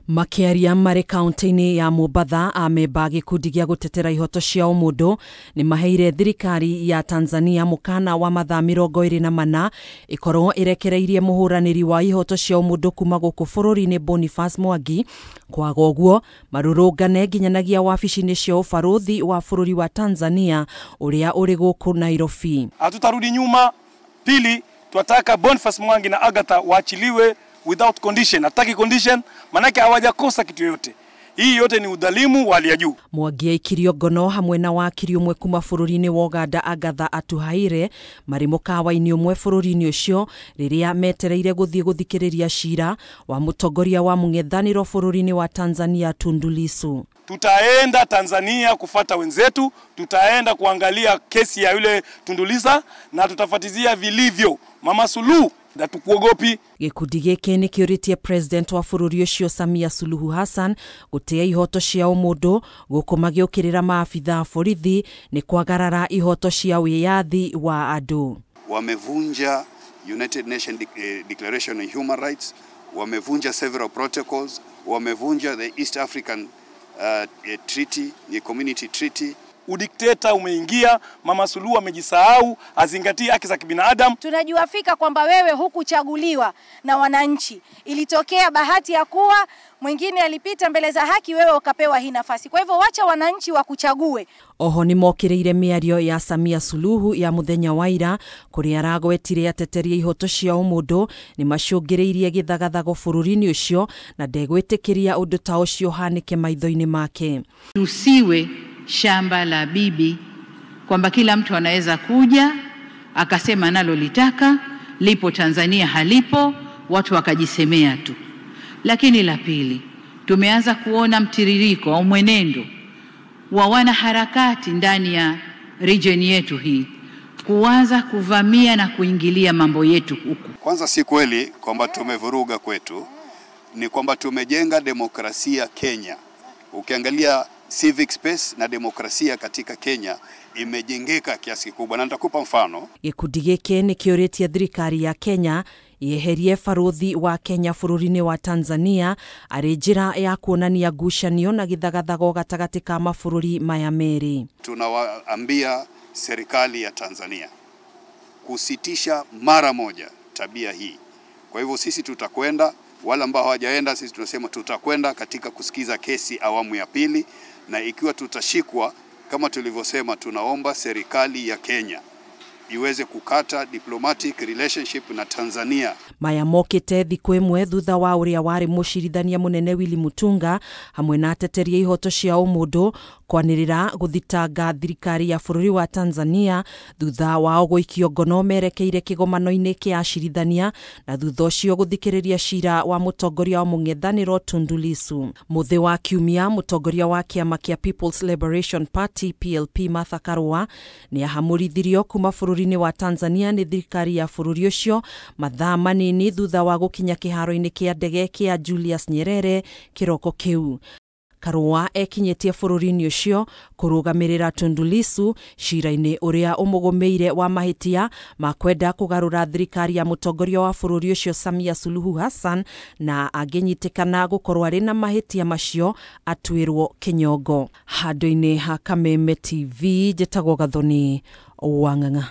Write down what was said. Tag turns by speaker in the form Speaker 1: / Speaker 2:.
Speaker 1: Makiaria mare kaunti-ini ya Mombasa ameba gikundi gĩa gutetera ihoto cia ũmũndũ ni maheire thirikari ya Tanzania mukana wa mathaa 24 ikorwo irekereirie muhuraniri wa ihoto cia ũmũndũ kuma gũkũ bũrũri-inĩ Boniface Mwangi. Kwaga ũguo marũrũngane nginyanagia wabici-inĩ cia ũbarũthi wa bũrũri wa Tanzania ũrĩa ũrĩ gũkũ Nairobi.
Speaker 2: Hatutarudi nyuma. Pili, tunataka Boniface Mwangi na Agatha waachiliwe without condition. Hataki condition, manake hawajakosa kitu yote. Hii yote ni udhalimu wa hali ya juu.
Speaker 1: Mwangi aikirio ngono hamwe na wakiri umwe kuma bũrũri-inĩ wa Uganda Agatha Atuhaire marĩ mũkawa-inĩ ũmwe bũrũri-inĩ ũcio rĩrĩa metereire gũthiĩ gũthikĩrĩria cira wa mũtongoria wa mũng'ethanĩro bũrũri-inĩ wa Tanzania Tundu Lissu.
Speaker 2: Tutaenda Tanzania kufata wenzetu, tutaenda kuangalia kesi ya yule Tundu Lissu na tutafatizia vilivyo. Mama Suluhu ndatukuogopi.
Speaker 1: Gikundi gĩkĩ nĩ kĩũrĩtie president wa bũrũri ũcio Samia Suluhu Hassan gũtea ihoto cia ũmũndũ gũkũ magĩũkĩrĩra maabitha borithi nĩ kwagarara ihoto cia wĩyathi wa andũ.
Speaker 3: Wamevunja United Nations Declaration on Human Rights, wamevunja several protocols, wamevunja the East African Treaty, the Community Treaty.
Speaker 2: Udikteta umeingia, Mama Suluhu amejisahau, azingatie haki za kibinadamu.
Speaker 4: Tunajua fika kwamba wewe hukuchaguliwa na wananchi. Ilitokea bahati ya kuwa mwingine alipita mbele za haki, wewe ukapewa hii nafasi. Kwa hivyo wacha wananchi wakuchague.
Speaker 1: Oho ni mokireire mĩario ya Samia Suluhu ya muthenya wa ira kuria aragwetire ateteria ihoto cia ũmũndũ ni macũngĩrĩirie gĩthagathago bũrũri-inĩ ũcio na ndegwĩtĩkĩria ũndũ ta ũcio hanĩke maitho-inĩ make.
Speaker 5: Tusiwe shamba la bibi kwamba kila mtu anaweza kuja akasema nalo litaka, lipo Tanzania halipo, watu wakajisemea tu. Lakini la pili, tumeanza kuona mtiririko au mwenendo wa wanaharakati ndani ya region yetu hii kuanza kuvamia na kuingilia mambo yetu huku.
Speaker 3: Kwanza si kweli kwamba tumevuruga kwetu, ni kwamba tumejenga demokrasia Kenya. Ukiangalia civic space na demokrasia katika Kenya imejengeka kiasi kikubwa, na nitakupa mfano.
Speaker 1: Gikundi gĩkĩ nĩ kĩũrĩtie thirikari ya Kenya yeherie barũthi wa Kenya bũrũri-inĩ wa Tanzania arĩ njĩra ya kuonania ngucanio na gĩthagathago gatagatĩ ka mabũrũri maya merĩ.
Speaker 3: Tunawaambia serikali ya Tanzania kusitisha mara moja tabia hii. Kwa hivyo sisi tutakwenda, wala ambao hawajaenda sisi tunasema tutakwenda katika kusikiza kesi awamu ya pili, na ikiwa tutashikwa kama tulivyosema, tunaomba serikali ya Kenya iweze kukata diplomatic relationship na Tanzania.
Speaker 1: Maya mokite thikũ ĩmwe thutha wa ũrĩa warĩ mũcirithania mũnene Willy Mutunga hamwe na ateteria ihoto cia ũmũndũ kwanĩrĩra gũthitanga thirikari ya bũrũri wa Tanzania thutha wao gũikio ngono merekeire kĩgomano-inĩ kĩa acirithania na thutha ũcio gũthikĩrĩria cira wa mũtongoria wa mũng'ethanĩro Tundu Lissu. Mũthĩ wa kiumia mũtongoria wa kĩama kĩa People's Liberation Party PLP Martha Karua nĩ ahamũrithirio kuma bũrũri-inĩ wa Tanzania nĩ thirikari ya bũrũri ũcio mathaa manini thutha wa gũkinya kĩharo-inĩ kĩa ndege kĩa Julius Nyerere kĩroko kĩu. Karua ekinyĩtie bũrũri-inĩ ũcio kũrũgamĩrĩra Tundu Lissu cira-inĩ ũrĩa ũmũgũmĩire wa mahĩtia ma kwenda kũgarũra thirikari ya mũtongoria wa bũrũri ũcio Samia Suluhu Hassan, na angĩnyitĩkana gũkorwo arĩ na mahĩtia macio atuĩrwo kĩnyongo. Handũ-inĩ ha Kameme TV njĩtagwo Gathoni Wang'ang'a.